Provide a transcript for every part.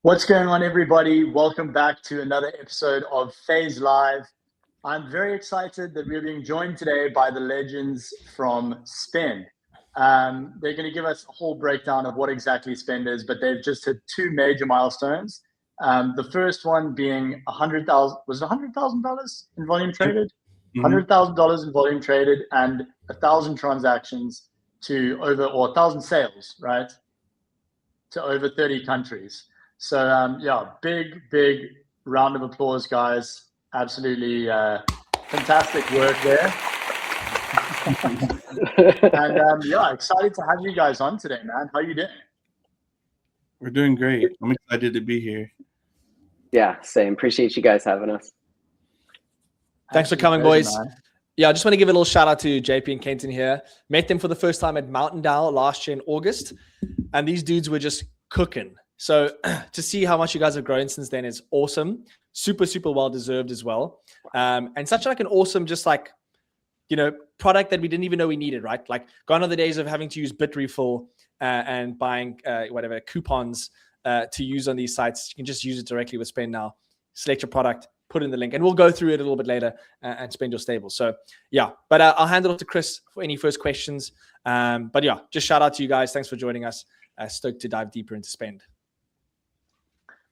What's going on, everybody? Welcome back to another episode of Phase Live. I'm very excited that we're being joined today by the legends from Spend. They're going to give us a whole breakdown of what exactly Spend is, but they've just hit two major milestones. The first one being was it $100,000 in volume traded? $100,000 in volume traded and 1,000 transactions to over, or 1,000 sales, right? To over 30 countries. So yeah, big round of applause, guys. Absolutely fantastic work there. And yeah, excited to have you guys on today, man. How you doing? We're doing great. I'm excited to be here. Yeah, same. Appreciate you guys having us. Thanks for coming, boys. Yeah, I just want to give a little shout out to JP and Kenton here. Met them for the first time at Mountain Dow last year in August, and these dudes were just cooking. So to see how much you guys have grown since then is awesome. Super well deserved as well. And such like an awesome, just like, product that we didn't even know we needed, right? Like gone are the days of having to use Bitrefill and buying whatever coupons to use on these sites. You can just use it directly with Spend now. Select your product, put in the link, and we'll go through it a little bit later and spend your stable. So yeah, but I'll hand it off to Chris for any first questions. But yeah, just shout out to you guys. Thanks for joining us. Stoked to dive deeper into Spend.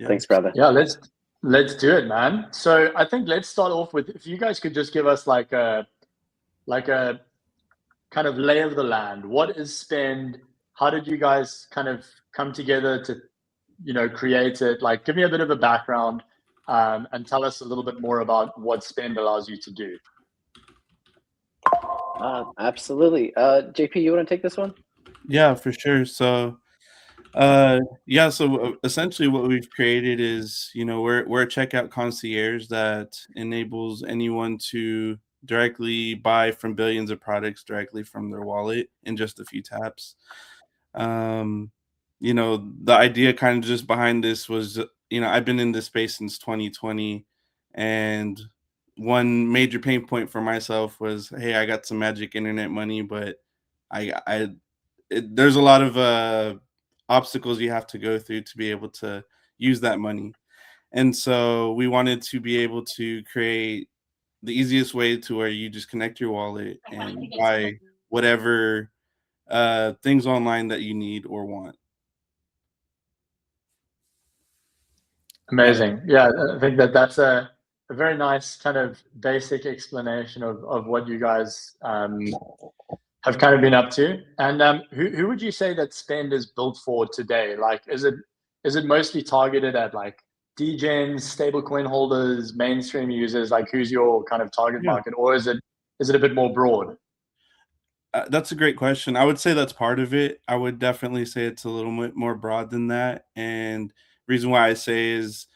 Yeah. Thanks, brother. Yeah, let's do it, man. So I think let's start off with, if you guys could just give us like a kind of lay of the land. What is Spend? How did you guys kind of come together to, create it? Like, give me a bit of a background and tell us a little bit more about what Spend allows you to do. Absolutely. JP, you want to take this one? Yeah, for sure. So so essentially what we've created is, we're a checkout concierge that enables anyone to directly buy from billions of products directly from their wallet in just a few taps. The idea kind of just behind this was, I've been in this space since 2020, and one major pain point for myself was, hey, I got some magic internet money, but there's a lot of obstacles you have to go through to be able to use that money. And so we wanted to be able to create the easiest way to where you just connect your wallet and buy whatever things online that you need or want. Amazing. Yeah, I think that's a very nice kind of basic explanation of what you guys have kind of been up to. And who would you say that Spend is built for today? Like, is it mostly targeted at like degens, stablecoin holders, mainstream users? Like, who's your kind of target market, or is it a bit more broad? That's a great question. I would say that's part of it. I would definitely say it's a little bit more broad than that. And reason why I say is,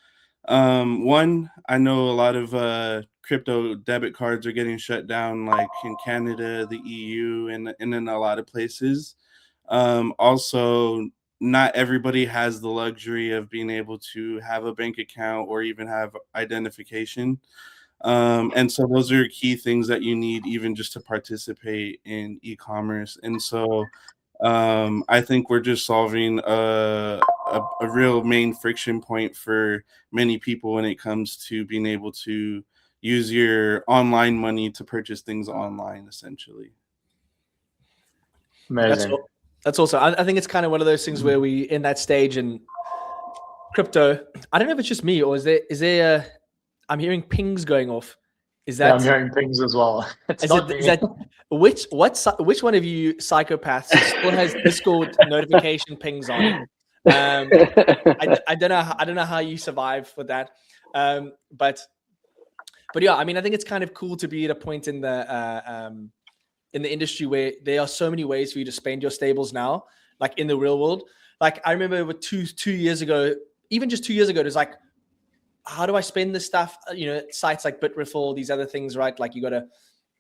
one, I know a lot of crypto debit cards are getting shut down, like in Canada, the EU, and in a lot of places. Also, not everybody has the luxury of being able to have a bank account or even have identification. And so those are key things that you need even just to participate in e-commerce. And so I think we're just solving a real main friction point for many people when it comes to being able to use your online money to purchase things online, essentially. Amazing. That's also, I think it's kind of one of those things where we in that stage in crypto. I don't know if it's just me or is there I'm hearing pings going off. Is that? Yeah, I'm hearing pings as well. Which one of you psychopaths still has Discord notification pings on? I don't know how you survive with that. But yeah, I mean, I think it's kind of cool to be at a point in the industry where there are so many ways for you to spend your stables now, like in the real world. Like I remember with two years ago, even just 2 years ago, it was like, how do I spend this stuff? Sites like Bitrefill, these other things, right? Like you got to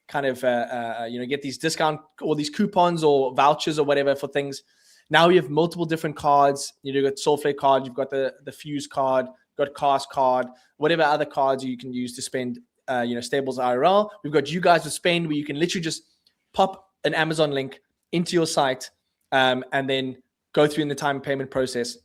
kind of, get these discount or these coupons or vouchers or whatever for things. Now you have multiple different cards. You've got Soulflake card, you've got the Fuse card, you've got Cast card, whatever other cards you can use to spend, stables IRL. We've got you guys with Spend where you can literally just pop an Amazon link into your site and then go through in the time payment process.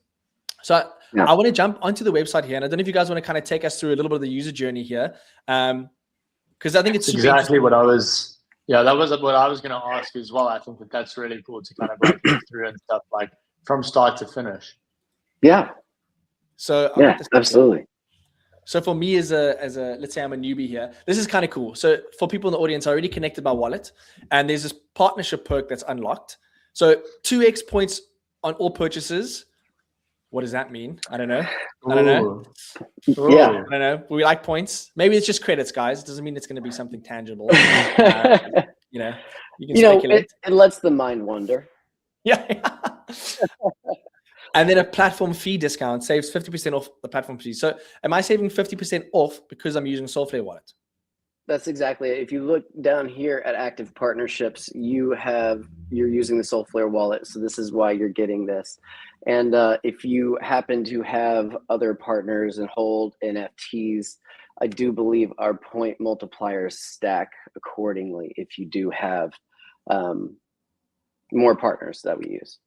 So Yeah. I want to jump onto the website here, and I don't know if you guys want to kind of take us through a little bit of the user journey here, because I think it's super exactly what I was. Yeah, that was what I was going to ask as well. I think that's really cool to kind of like look through and stuff, like from start to finish. Yeah. So I'll Yeah, get this back here. absolutely. So for me as a let's say I'm a newbie here, this is kind of cool. So for people in the audience, I already connected my wallet, and there's this partnership perk that's unlocked. So 2x points on all purchases. What does that mean? I don't know. I don't know. Ooh. Yeah. I don't know. We like points. Maybe it's just credits, guys. It doesn't mean it's going to be something tangible. You know, you can speculate. It lets the mind wander. Yeah. And then a platform fee discount saves 50% off the platform fee. So am I saving 50% off because I'm using Soulflare Wallet? That's exactly it. If you look down here at active partnerships, you're using the Soulflare wallet. So this is why you're getting this. And if you happen to have other partners and hold NFTs, I do believe our point multipliers stack accordingly if you do have more partners that we use.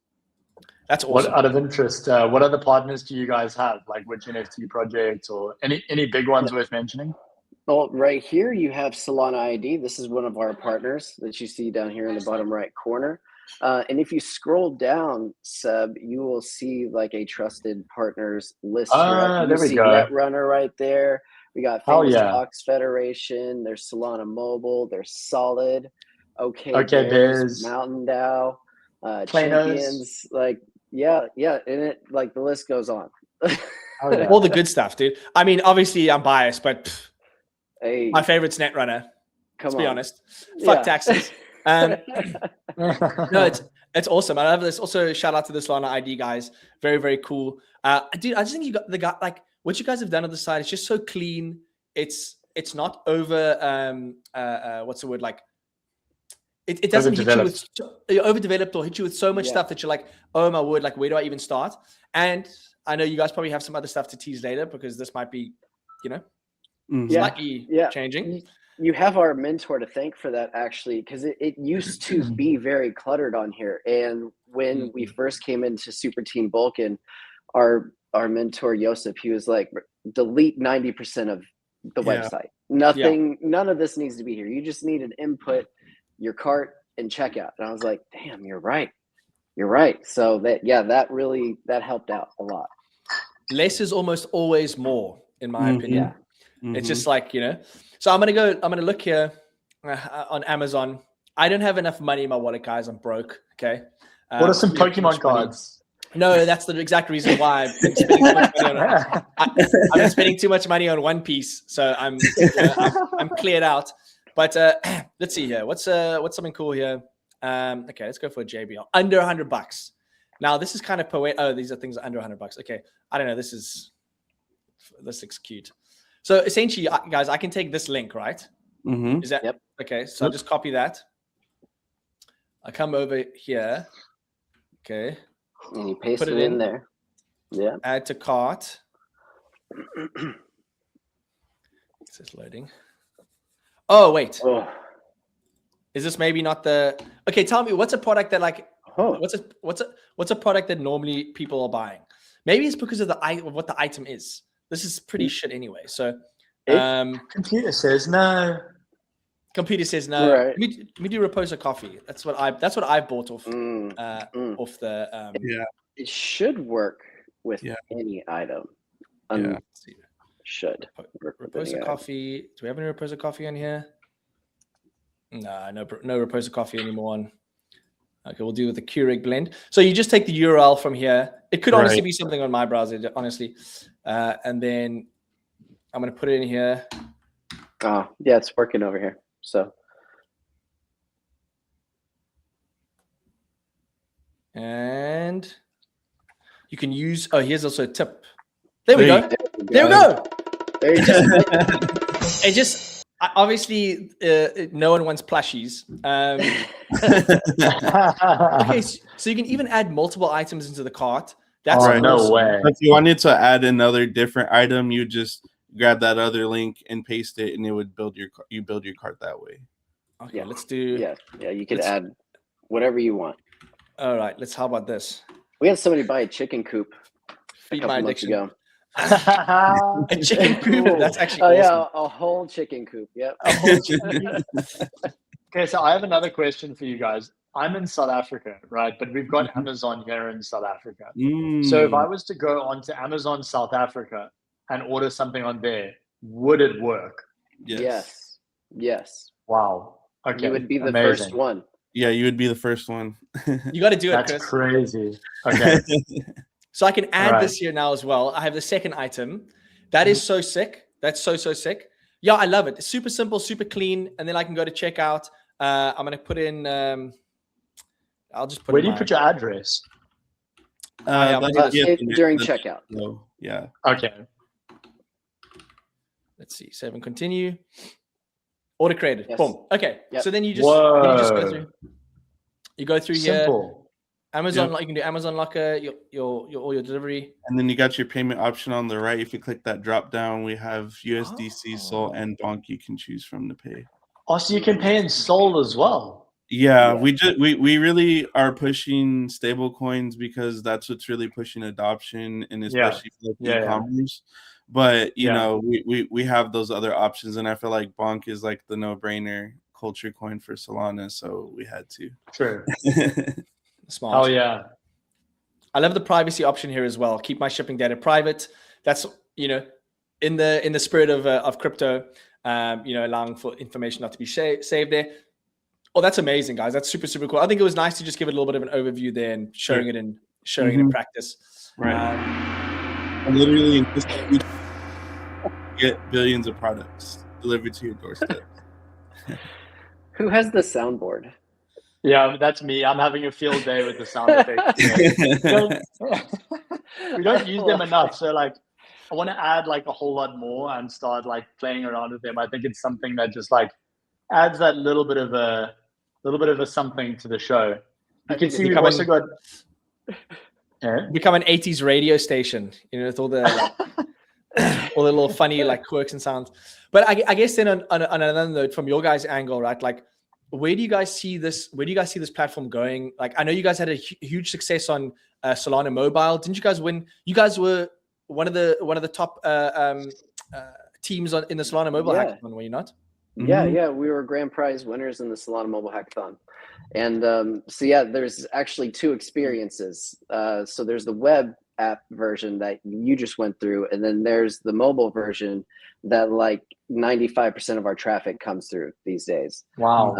That's awesome. What, out of interest, what other partners do you guys have? Like which NFT projects or any big ones worth mentioning? Well, right here you have Solana ID. This is one of our partners that you see down here in the bottom right corner. And if you scroll down, Seb, you will see like a trusted partners list here. You see Netrunner right there. We got Famous Fox Federation. There's Solana Mobile. There's Solid. Okay Bears, Mountain DAO, Champions. Like, yeah. And it like the list goes on. All the good stuff, dude. I mean, obviously I'm biased, but my favorite's Netrunner. Let's be honest. Fuck taxes. No, it's awesome. I love this. Also, shout out to the Solana ID guys. Very, very cool. Dude, I just think you got the guy, like what you guys have done on the side. It's just so clean. It's not over. What's the word? Like it doesn't hit you with overdeveloped or hit you with so much stuff that you're like, oh my word, like where do I even start? And I know you guys probably have some other stuff to tease later because this might be, slightly changing. You have our mentor to thank for that, actually, because it used to be very cluttered on here. And when we first came into Super Team Vulcan, our mentor Joseph, he was like, delete 90% of the website. None of this needs to be here. You just need an input, your cart, and checkout. And I was like, damn, you're right. So that helped out a lot. Less is almost always more, in my opinion. It's just like, so I'm going to look here on Amazon. I don't have enough money in my wallet, guys. I'm broke. Okay. What are some Pokemon cards? No, that's the exact reason why I've been spending too much money on I've been spending too much money on One Piece. So I'm cleared out. But let's see here. What's something cool here? Okay, let's go for a JBL. Under $100. Now this is kind of poetic. Oh, these are things under $100. Okay. I don't know. This looks cute. So essentially, guys, I can take this link, right? Is that okay? So I'll just copy that. I come over here. Okay. And you paste it in there. Yeah. Add to cart. It's just loading. Oh, wait. Is this maybe not the? Okay, tell me what's a product that like? What's a product that normally people are buying? Maybe it's because of what the item is. This is pretty shit anyway. So, computer says no. Computer says no. Right. Let me do Reposa coffee. That's what I bought off off the. It should work with any item. Should Reposa coffee. Do we have any Reposa coffee on here? No Reposa coffee anymore on. Okay, we'll do with the Keurig blend. So you just take the URL from here. It could honestly be something on my browser, honestly. And then I'm going to put it in here. Oh, yeah, it's working over here. So. And you can use, here's also a tip. There we go. There we go. There you go. It just, obviously, no one wants plushies. Okay, so you can even add multiple items into the cart. That's no way. If you wanted to add another different item, you just grab that other link and paste it, and it would build your cart that way. Okay, let's do. Yeah, you could add whatever you want. All right, how about this? We had somebody buy a chicken coop. Feed couple my months addiction. ago. A chicken coop. Cool. That's actually Oh awesome. yeah, a whole chicken coop. Yep. A whole chicken. Okay, so I have another question for you guys. I'm in South Africa, right? But we've got Amazon here in South Africa. So if I was to go onto Amazon South Africa and order something on there, would it work? Yes. Yes. Wow. Okay. You would be the amazing. first one. Yeah, you would be the first one. You got to do it, That's Chris. crazy. Okay. So I can add Right. this here now as well. I have the second item. That is so sick. That's so sick. Yeah, I love it. It's super simple, super clean. And then I can go to checkout. I'm going to put in, I'll just put Where in do you my- put your address? yeah, During checkout. Yeah. Okay. Let's see. Save and continue. Order created. Yes. Boom. Okay. Yep. So then you just go Whoa. through. You go through here. Simple. Amazon, Yep. you can do Amazon Locker, your all your delivery. And then you got your payment option on the right. If you click that drop down, we have USDC, Sol, and Bonk you can choose from to pay. Oh, so you can pay in Sol as well. Yeah, Yeah. we really are pushing stable coins because that's what's really pushing adoption, and especially for e-commerce. But you know, we have those other options, and I feel like Bonk is like the no-brainer culture coin for Solana, so we had to. True. Smart. Oh yeah. I love the privacy option here as well. Keep my shipping data private. That's, you know, in the spirit of crypto, you know, allowing for information not to be saved there. Oh, that's amazing, guys. That's super cool. I think it was nice to just give it a little bit of an overview there and showing it in practice. Right. And literally in this week, get billions of products delivered to your doorstep. Who has the soundboard? Yeah, that's me. I'm having a field day with the sound effects. We don't use them enough. So like, I want to add like a whole lot more and start like playing around with them. I think it's something that just like adds that little bit of a something to the show. You can see we've also got become an 80s radio station, you know, with all the all the little funny like quirks and sounds. But I guess then on another note, from your guys' angle, right? Like, where do you guys see this? Where do you guys see this platform going? Like, I know you guys had a huge success on Solana Mobile. Didn't you guys win? You guys were one of the top teams in the Solana Mobile hackathon, were you not? Yeah, we were grand prize winners in the Solana Mobile Hackathon. And so yeah, there's actually two experiences. So there's the web app version that you just went through, and then there's the mobile version that like 95% of our traffic comes through these days. Wow.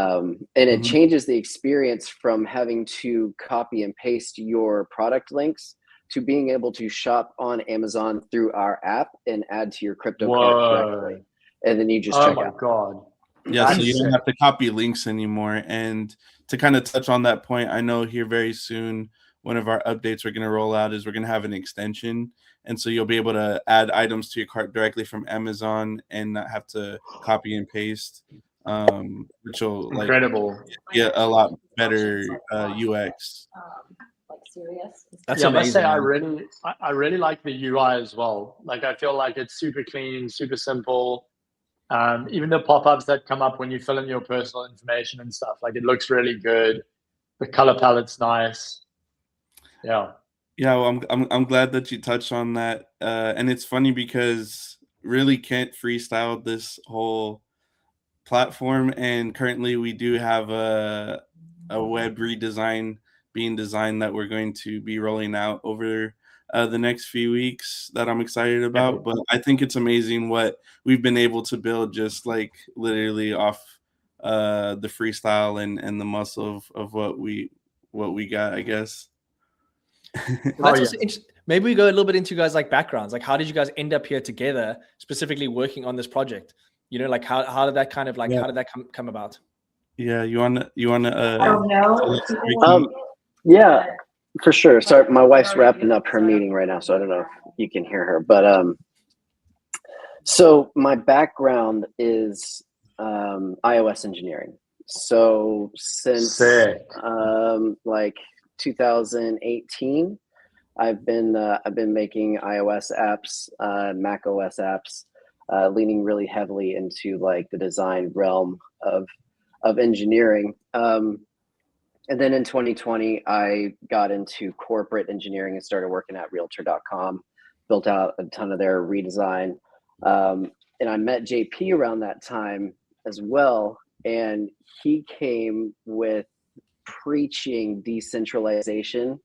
And it changes the experience from having to copy and paste your product links to being able to shop on Amazon through our app and add to your crypto card correctly. And then you just check out. Oh my God. Yeah, so you don't have to copy links anymore. And to kind of touch on that point, I know here very soon, one of our updates we're going to roll out is we're going to have an extension. And so you'll be able to add items to your cart directly from Amazon and not have to copy and paste, which will like get a lot better UX. Serious. That's amazing. I must say, I really like the UI as well. Like, I feel like it's super clean, super simple. Even the pop-ups that come up when you fill in your personal information and stuff, like it looks really good. The color palette's nice. Yeah. Yeah, well, I'm glad that you touched on that. And it's funny because really Kent freestyled this whole platform, and currently we do have a web redesign being designed that we're going to be rolling out over the next few weeks that I'm excited about. But I think it's amazing what we've been able to build just like literally off the freestyle and the muscle of what we got, I guess. Well, that's interesting. Maybe we go a little bit into you guys like backgrounds. Like, how did you guys end up here together, specifically working on this project? You know, like how did that kind of like how did that come about? Yeah, you wanna I don't know. Yeah, for sure. Sorry, my wife's wrapping up her meeting right now, so I don't know if you can hear her. But so my background is iOS engineering. So since like 2018, I've been making iOS apps, Mac OS apps, leaning really heavily into like the design realm of engineering. And then in 2020, I got into corporate engineering and started working at Realtor.com. built out a ton of their redesign. And I met JP around that time as well. And he came with preaching decentralization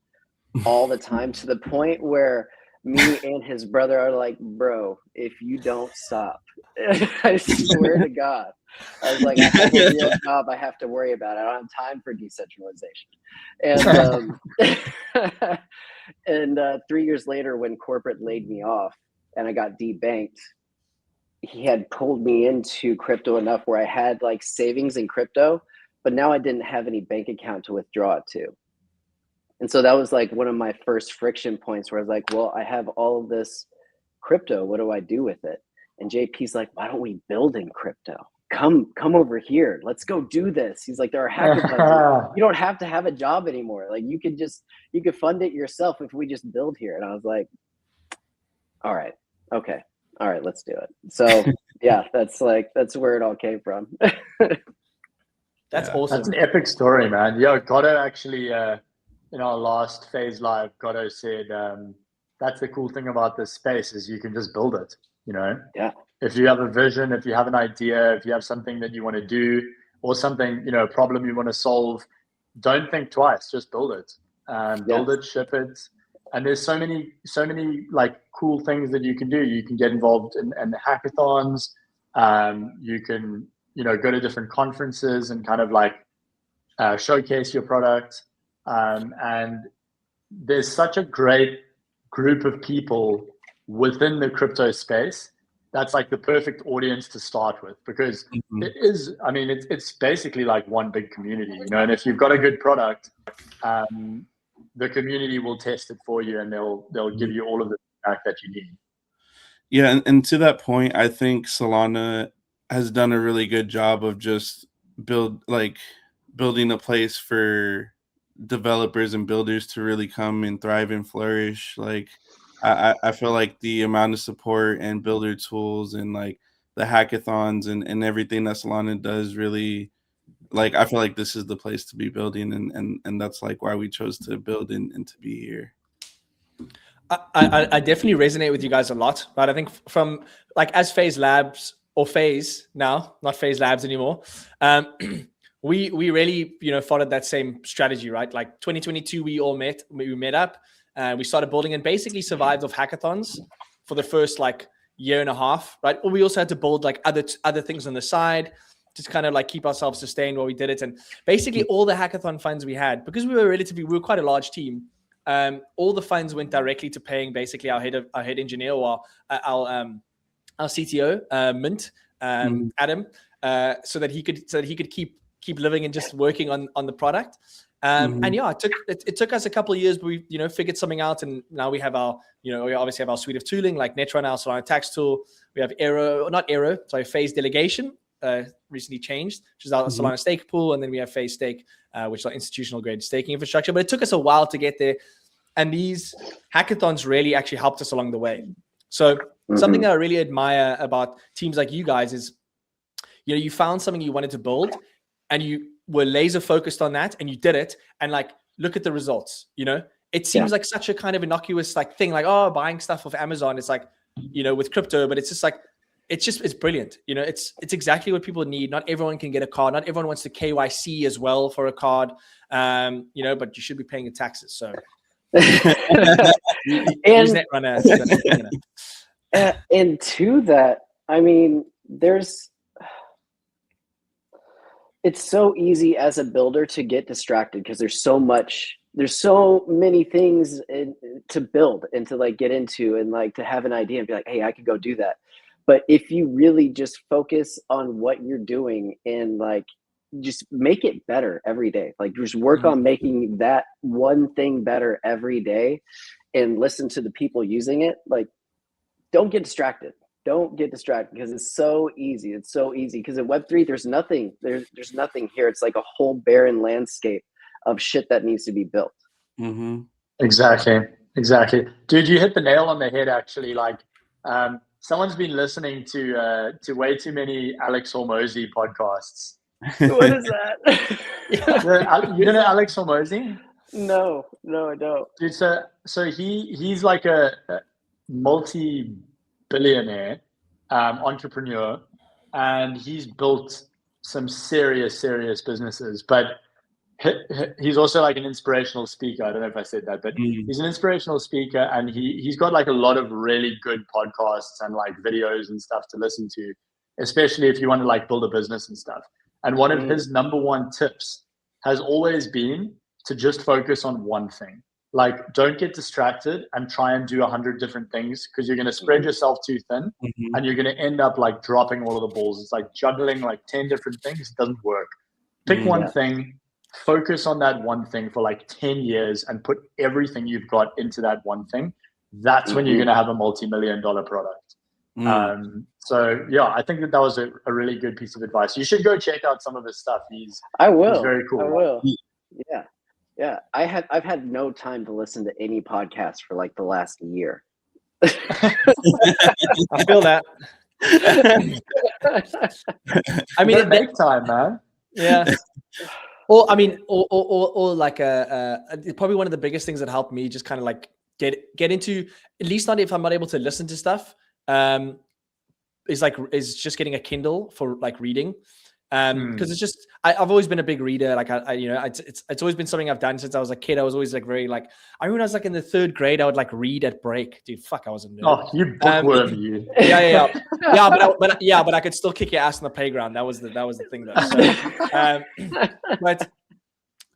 all the time, to the point where me and his brother are like, bro, if you don't stop, I swear to God. I was like, I have a real job I have to worry about. I don't have time for decentralization. And and 3 years later, when corporate laid me off and I got debanked, he had pulled me into crypto enough where I had like savings in crypto, but now I didn't have any bank account to withdraw it to. And so that was like one of my first friction points where I was like, well, I have all of this crypto. What do I do with it? And JP's like, why don't we build in crypto? Come over here. Let's go do this. He's like, there are hackathons. You don't have to have a job anymore. Like you could fund it yourself if we just build here. And I was like, all right, okay. All right, let's do it. So yeah, that's where it all came from. That's awesome. That's an epic story, man. Yeah, Gatto actually, in our last Phase Live, Gatto said, that's the cool thing about this space is you can just build it, you know? Yeah. If you have a vision, if you have an idea, if you have something that you want to do or something, you know, a problem you want to solve, don't think twice, just build it. Build it, ship it. And there's so many like cool things that you can do. You can get involved in the hackathons. You can, you know, go to different conferences and kind of like showcase your product. And there's such a great group of people within the crypto space. That's like the perfect audience to start with, because it is, I mean, it's basically like one big community, you know, and if you've got a good product, the community will test it for you and they'll give you all of the feedback that you need. Yeah, and to that point, I think Solana has done a really good job of just building a place for developers and builders to really come and thrive and flourish. Like I feel like the amount of support and builder tools and like the hackathons and everything that Solana does really, like, I feel like this is the place to be building, and that's like why we chose to build and to be here. I definitely resonate with you guys a lot, right? I think from like as Phase Labs, or Phase now, not Phase Labs anymore, we really, you know, followed that same strategy, right? Like 2022, we met up, we started building and basically survived off hackathons for the first like year and a half, right? Or we also had to build like other things on the side, just kind of like keep ourselves sustained while we did it. And basically all the hackathon funds we had, because we were quite a large team, all the funds went directly to paying basically our head engineer, or our CTO, Mint, Adam, so that he could keep living and just working on the product. And yeah, it took us a couple of years, but we, you know, figured something out, and now we have our, you know, we obviously have our suite of tooling like Netrunner, our Solana tax tool. We have Phase Delegation, recently changed, which is our Solana stake pool, and then we have Phase Stake, which is our institutional grade staking infrastructure. But it took us a while to get there, and these hackathons really actually helped us along the way. So something that I really admire about teams like you guys is, you know, you found something you wanted to build, and you were laser focused on that, and you did it, and like look at the results. You know, it seems like such a kind of innocuous like thing, like, oh, buying stuff off Amazon. It's like, you know, with crypto, but it's just like, it's brilliant. You know, it's exactly what people need. Not everyone can get a card. Not everyone wants to KYC as well for a card. You know, but you should be paying your taxes. So use Netrunner. And to that, I mean, it's so easy as a builder to get distracted because there's so many things to build and to like get into, and like to have an idea and be like, hey, I could go do that. But if you really just focus on what you're doing and like just make it better every day, like just work on making that one thing better every day, and listen to the people using it, like don't get distracted. Don't get distracted because it's so easy. It's so easy because in Web3, there's nothing here. It's like a whole barren landscape of shit that needs to be built. Exactly. Dude, you hit the nail on the head, actually. Like, someone's been listening to way too many Alex Hormozy podcasts. What is that? You know Alex Hormozy? No, I don't. Dude, so he's like multi-billionaire entrepreneur, and he's built some serious businesses. But he's also like an inspirational speaker. I don't know if I said that, but he's an inspirational speaker, and he's got like a lot of really good podcasts and like videos and stuff to listen to, especially if you want to like build a business and stuff. And one of his number one tips has always been to just focus on one thing. Like, don't get distracted and try and do 100 different things, because you're going to spread yourself too thin and you're going to end up like dropping all of the balls. It's like juggling like 10 different things. It doesn't work. Pick one thing, focus on that one thing for like 10 years and put everything you've got into that one thing. That's when you're going to have a multi-million-dollar product. So yeah, I think that was a really good piece of advice. You should go check out some of his stuff. He's very cool. I will. Yeah. I've had no time to listen to any podcast for like the last year. I feel that. I mean, it make time, man. Yeah. Or I mean, or like probably one of the biggest things that helped me just kind of like get into, at least not if I'm not able to listen to stuff, is just getting a Kindle for like reading. Because it's just I've always been a big reader. Like it's always been something I've done since I was a kid. I was always like very like, I remember when I was like in the 3rd grade, I would like read at break. Dude, fuck, I was a nerd. Oh, you bookworm, you. Yeah. But I could still kick your ass on the playground. That was the thing though. So, but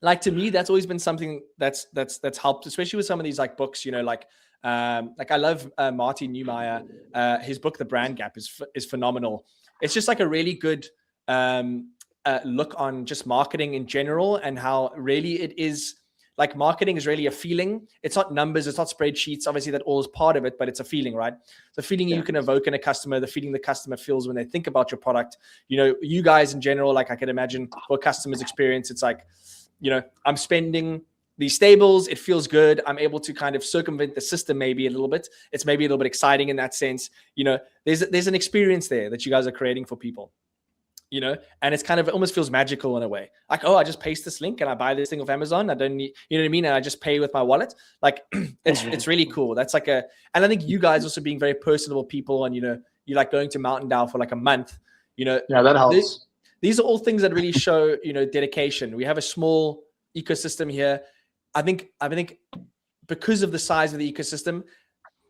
like to me, that's always been something that's helped, especially with some of these like books. You know, like I love Martin Neumeyer. His book, The Brand Gap, is phenomenal. It's just like a really good look on just marketing in general, and how really it is like marketing is really a feeling. It's not numbers, it's not spreadsheets. Obviously that all is part of it, but it's a feeling, right? The feeling you can evoke in a customer, the feeling the customer feels when they think about your product. You know, you guys in general, like I can imagine for customers' experience, it's like, you know, I'm spending these stables, it feels good. I'm able to kind of circumvent the system maybe a little bit. It's maybe a little bit exciting in that sense. You know, there's an experience there that you guys are creating for people. You know, and it's kind of, it almost feels magical in a way. Like, oh, I just paste this link and I buy this thing off Amazon. I don't need, you know what I mean? And I just pay with my wallet. Like it's really cool. That's like and I think you guys also being very personable people, and, you know, you like going to Mountain Down for like a month, you know. Yeah, that helps. These are all things that really show, you know, dedication. We have a small ecosystem here. I think because of the size of the ecosystem,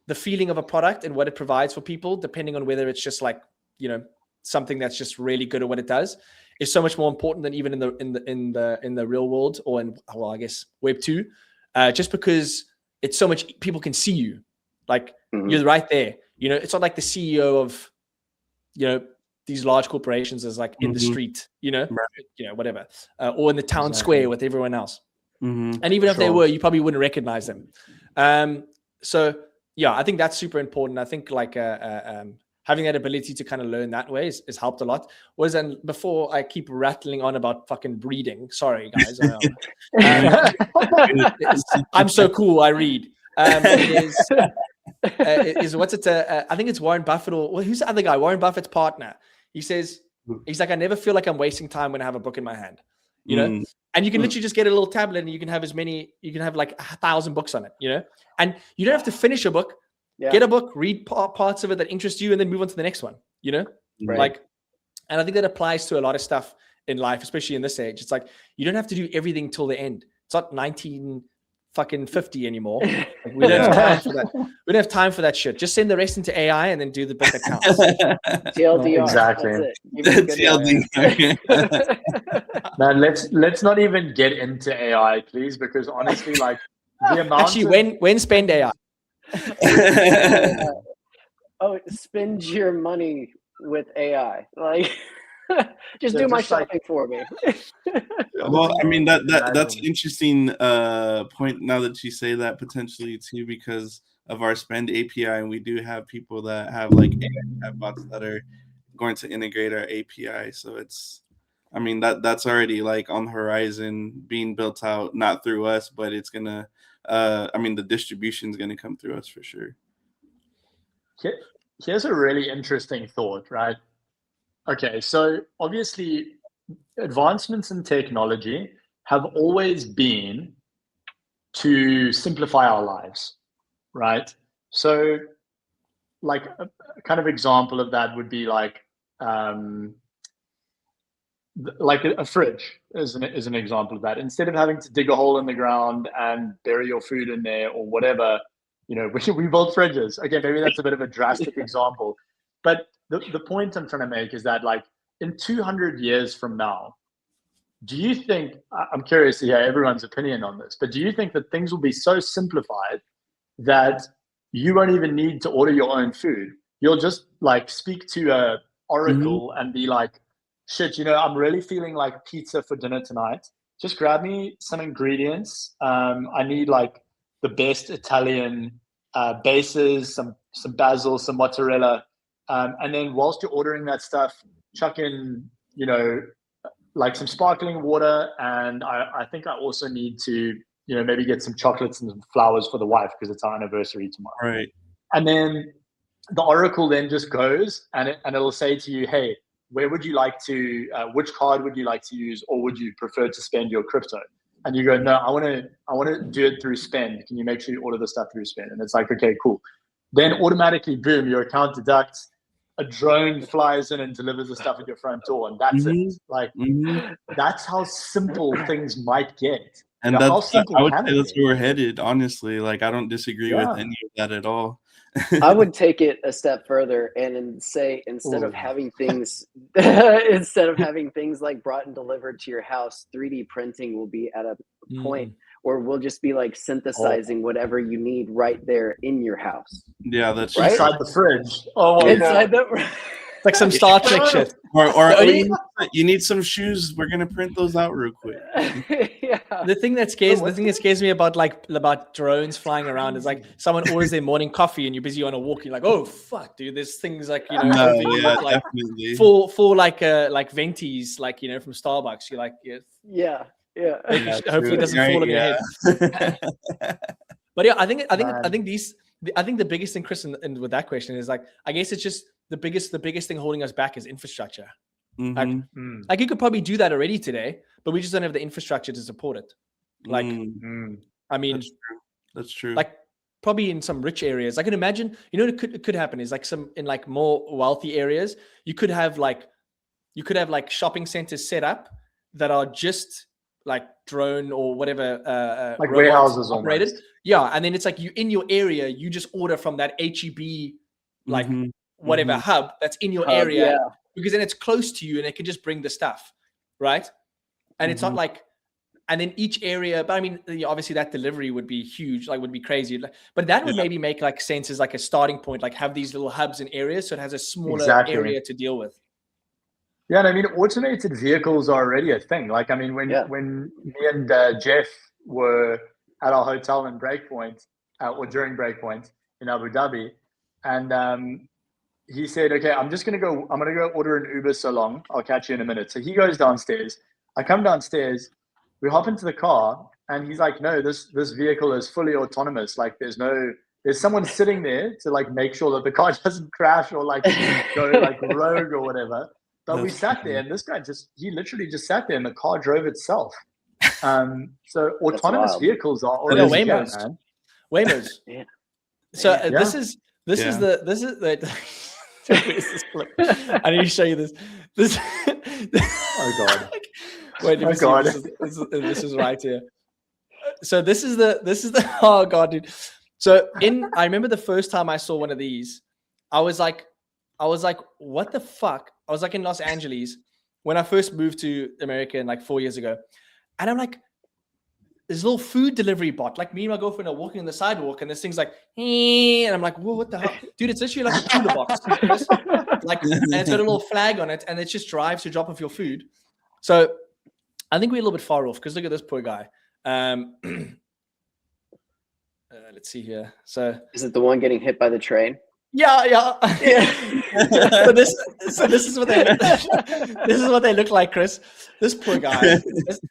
the feeling of a product and what it provides for people, depending on whether it's just like, you know, something that's just really good at what it does, is so much more important than even in the real world, or in, well, I guess Web 2, just because it's so much, people can see you, like you're right there. You know, it's not like the CEO of, you know, these large corporations is like in the street, you know, whatever, or in the town square with everyone else. And even if they were, you probably wouldn't recognize them. So yeah, I think that's super important. I think like having that ability to kind of learn that way is helped a lot. And before I keep rattling on about fucking reading, sorry guys, I'm so cool. I read. Is what's it? I think it's Warren Buffett, or who's the other guy? Warren Buffett's partner. He says, he's like, I never feel like I'm wasting time when I have a book in my hand, you know. And you can literally just get a little tablet and you can have you can have like 1,000 books on it, you know. And you don't have to finish a book. Get a book, read parts of it that interest you, and then move on to the next one, you know? Like, and I think that applies to a lot of stuff in life, especially in this age. It's like, you don't have to do everything till the end. It's not 1950 anymore. Like, we don't have time for that. We don't have time for that shit. Just send the rest into AI and then do the bit that counts. TLDR. Exactly. TLDR. Man, let's not even get into AI, please, because honestly, like the amount actually, when spend AI? Oh, spend your money with AI. Like, just do my shopping for me. Well, I mean that's an interesting point now that you say that, potentially too, because of our Spend API, and we do have people that have like AI bots that are going to integrate our API. So it's, I mean, that's already like on the horizon, being built out, not through us, but it's gonna I mean, the distribution is going to come through us for sure. Here's a really interesting thought, right? Okay, so obviously advancements in technology have always been to simplify our lives, right? So like a kind of example of that would be like a fridge is an example of that. Instead of having to dig a hole in the ground and bury your food in there or whatever, we built fridges. Okay, maybe that's a bit of a drastic example, but the point I'm trying to make is that, like, in 200 years from now, do you think, I'm curious to hear everyone's opinion on this, but do you think that things will be so simplified that you won't even need to order your own food? You'll just like speak to a oracle and be like, shit, I'm really feeling like pizza for dinner tonight. Just grab me some ingredients. I need like the best Italian bases, some basil, some mozzarella. And then whilst you're ordering that stuff, chuck in, like some sparkling water. And I think I also need to, maybe get some chocolates and some flowers for the wife because it's our anniversary tomorrow. Right. And then the oracle then just goes and it'll say to you, hey, where would you like to, which card would you like to use, or would you prefer to spend your crypto? And you go, no, I want to do it through Spend. Can you make sure you order the stuff through Spend? And it's like, okay, cool. Then automatically, boom, your account deducts. A drone flies in and delivers the stuff at your front door, and that's it. Like, that's how simple things might get. And I would say that's where we're headed, honestly. Like, I don't disagree with any of that at all. I would take it a step further and say, instead of having things like brought and delivered to your house, 3D printing will be at a point where we'll just be like synthesizing whatever you need right there in your house. Yeah, that's right? Inside the fridge. Oh, inside the like some Star Trek shit. Or you need some shoes. We're gonna print those out real quick. Yeah. The thing that scares me about drones flying around is like someone orders their morning coffee and you're busy on a walk. You're like, oh fuck, dude, there's things like like full like venties, like from Starbucks. You're like, yeah. Hopefully it doesn't fall on your head. But yeah, I think the biggest thing, Chris, and with that question is like, I guess it's just the biggest thing holding us back is infrastructure. Like you could probably do that already today, but we just don't have the infrastructure to support it. Like, I mean, that's true. Like probably in some rich areas, I can imagine, it could happen is like in like more wealthy areas, you could have like shopping centers set up that are just like drone or whatever, like warehouses operated. Almost. Yeah. And then it's like you in your area, you just order from that HEB, like whatever hub that's in your area, because then it's close to you and it can just bring the stuff. Right. And it's not like, and then each area, but I mean, obviously that delivery would be huge, like would be crazy. But that would maybe make like sense as like a starting point, like have these little hubs in areas. So it has a smaller area to deal with. Yeah, and I mean, automated vehicles are already a thing. Like, I mean, when me and Jeff were at our hotel in Breakpoint, or during Breakpoint in Abu Dhabi, and he said, "Okay, I'm gonna go order an Uber so long. I'll catch you in a minute." So he goes downstairs. I come downstairs. We hop into the car, and he's like, "No, this vehicle is fully autonomous. Like, there's someone sitting there to like make sure that the car doesn't crash or like go like rogue or whatever." But we sat there, and this guy he literally just sat there, and the car drove itself. So autonomous vehicles are already Waymos, man. Waymos. Yeah. So this is the. I need to show you this. Oh god. Wait, let me see. This is right here. So this is the oh god, dude. So I remember the first time I saw one of these, I was like, what the fuck? I was like in Los Angeles when I first moved to America in like 4 years ago. And I'm like, this little food delivery bot, like me and my girlfriend are walking on the sidewalk and this thing's like, and I'm like, whoa, what the hell? Dude, it's literally like a cooler box. Like, and it's got a little flag on it and it just drives to drop off your food. So I think we're a little bit far off because look at this poor guy. Let's see here. So is it the one getting hit by the train? Yeah. so this is what they look like, Chris. This poor guy.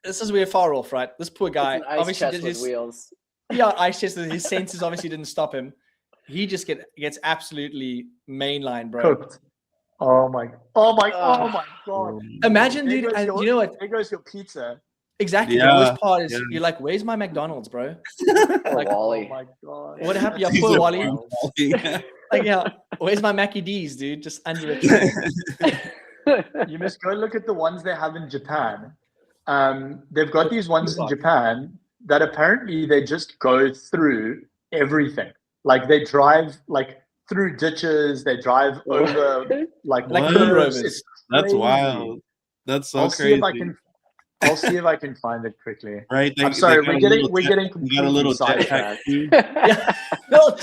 This is we're far off, right? This poor guy obviously did his wheels. Yeah, ice chest. His senses obviously didn't stop him. He just gets absolutely mainline, bro. Cooked. Oh my god! Imagine, dude. And you know what? There goes your pizza. Exactly. Yeah. The worst part is you're like, where's my McDonald's, bro? Like, oh my god! What happened? Yeah, poor Wally. Like, yeah, where's my Mackie D's, dude? Just under a tree. You must go look at the ones they have in Japan. They've got these ones in Japan that apparently they just go through everything. Like they drive like through ditches, they drive over like What? moon curves. rovers. It's That's crazy. wild. That's so I'll see crazy. if I can find it quickly. Right? I'm sorry, we're getting you got a completely little jetpack sidetracked. too. Yeah. No,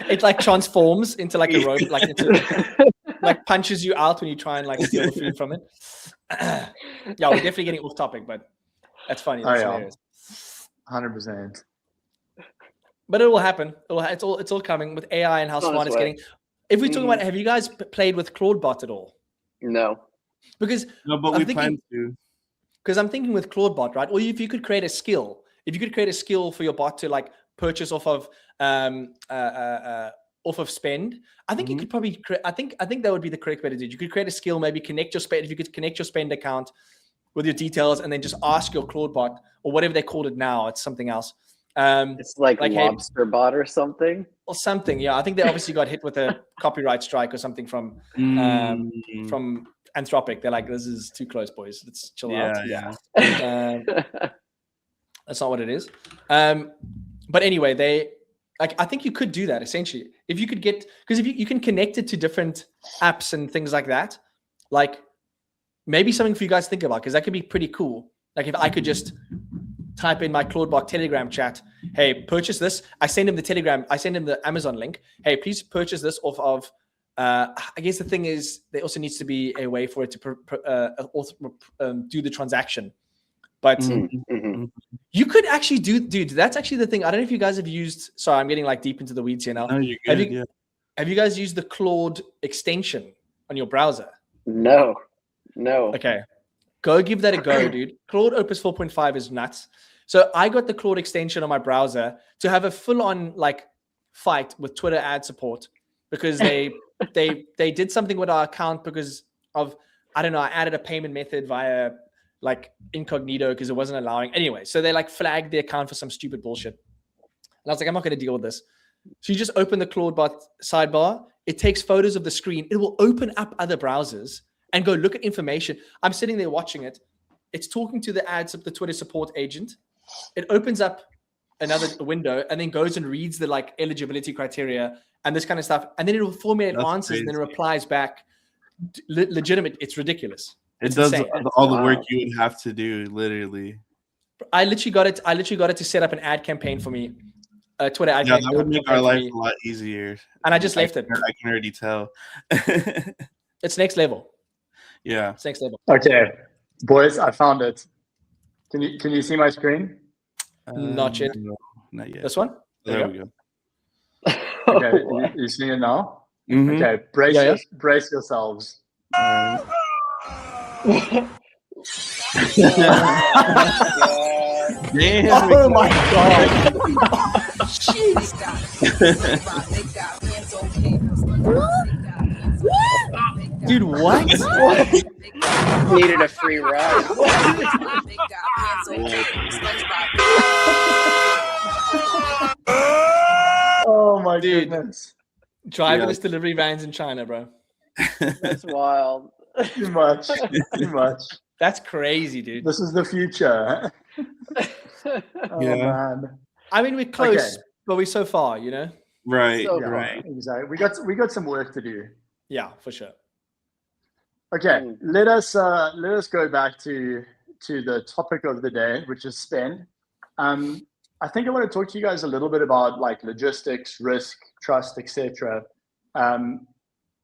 it like transforms into like a rope, like like punches you out when you try and like steal the food from it. Yeah, we're definitely getting off topic, but that's funny. That's hilarious. 100%. But it will happen. It's all coming with AI and how smart it's getting. If we're talking about, have you guys played with ClaudeBot at all? No. Because but we plan to. Because I'm thinking with ClaudeBot, right? Or if you could create a skill, for your bot to like purchase off of spend, I think you could probably I think that would be the correct way to do it. You could create a skill, maybe connect your spend. If you could connect your spend account with your details, and then just ask your ClaudeBot or whatever they called it now. It's something else. It's like Lobster Bot or something. Or something, yeah. I think they obviously got hit with a copyright strike or something from Anthropic. They're like, this is too close, boys. Let's chill out. Yeah. That's not what it is. But anyway, I think you could do that essentially. If you could because if you can connect it to different apps and things like that, like maybe something for you guys to think about, because that could be pretty cool. Like if I could just type in my ClaudeBot Telegram chat, hey, purchase this. I send him the Amazon link. Hey, please purchase this off of, I guess the thing is there also needs to be a way for it to do the transaction. But you could actually dude, that's actually the thing. I don't know if you guys have used, sorry, I'm getting like deep into the weeds here now. No, you're good, have you guys used the Claude extension on your browser? No. Okay. Go give that a go, dude. Claude Opus 4.5 is nuts. So I got the Claude extension on my browser to have a full-on like fight with Twitter ad support, because they did something with our account because of, I don't know, I added a payment method via like incognito because it wasn't allowing. Anyway, so they like flagged the account for some stupid bullshit. And I was like, I'm not going to deal with this. So you just open the ClaudeBot sidebar. It takes photos of the screen. It will open up other browsers and go look at information. I'm sitting there watching it. It's talking to the Twitter support agent. It opens up another window and then goes and reads the like eligibility criteria and this kind of stuff. And then it will formulate answers and then replies back. Legitimate. It's ridiculous. It does all the work you would have to do, literally. I literally got it to set up an ad campaign for me. Twitter ad campaign. That would make our life a lot easier. And I just left it. I can already tell. It's next level. Yeah. It's next level. Okay. Boys, I found it. Can you see my screen? Not yet. No, not yet. This one? There we go. Okay, you see it now? Mm-hmm. Okay, brace yourselves. Right. Damn. Oh my god. Jeez. Dude, what? Needed a free ride. Oh my goodness. Driverless delivery vans in China, bro. That's wild. Too much. That's crazy, dude. This is the future. Man. I mean, we're close, but we're so far, you know? Right. So right. Exactly. We got some work to do. Yeah, for sure. Okay, let us go back to the topic of the day, which is spend. I think I want to talk to you guys a little bit about like logistics, risk, trust, etc.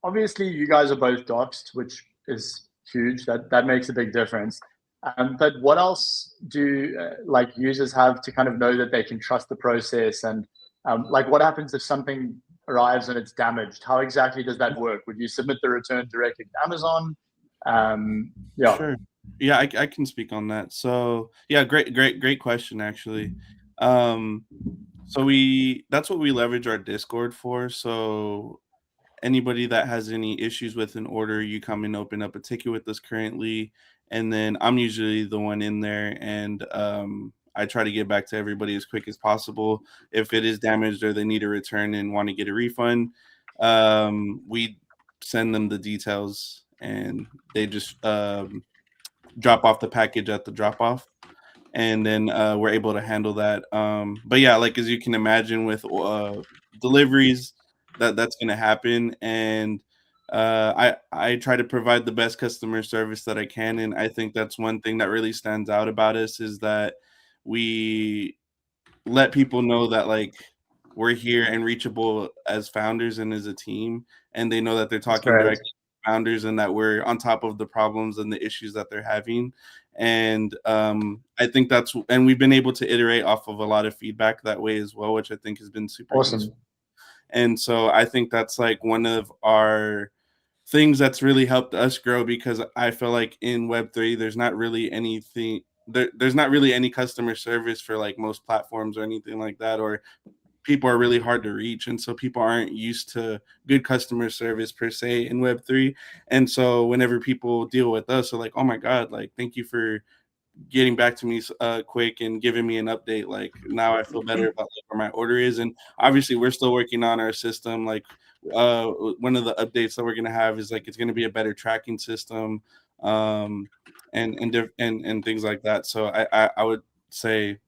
Obviously, you guys are both doxed, which is huge. That makes a big difference. But what else do like users have to kind of know that they can trust the process? And like, what happens if something arrives and it's damaged? How exactly does that work? Would you submit the return directly to Amazon? Yeah. Sure. Yeah, I can speak on that. So yeah, great question actually. So that's what we leverage our Discord for. So anybody that has any issues with an order, you come and open up a ticket with us currently, and then I'm usually the one in there, and I try to get back to everybody as quick as possible. If it is damaged or they need a return and want to get a refund, we send them the details and they just drop off the package at the drop off, and then we're able to handle that. But yeah, like as you can imagine with deliveries, that's going to happen, and I try to provide the best customer service that I can, and I think that's one thing that really stands out about us is that we let people know that like we're here and reachable as founders and as a team, and they know that they're talking great. directly to founders and that we're on top of the problems and the issues that they're having. And I think and we've been able to iterate off of a lot of feedback that way as well, which I think has been super Awesome. useful. And so I think that's like one of our things that's really helped us grow, because I feel like in Web3, there's not really anything there's not really any customer service for like most platforms or anything like that, or people are really hard to reach, and so people aren't used to good customer service per se in Web3. And so whenever people deal with us, they're like, oh my god, like thank you for getting back to me quick and giving me an update. Like now I feel better about like, where my order is. And obviously we're still working on our system. Like one of the updates that we're going to have is like it's going to be a better tracking system, and things like that. So I would say,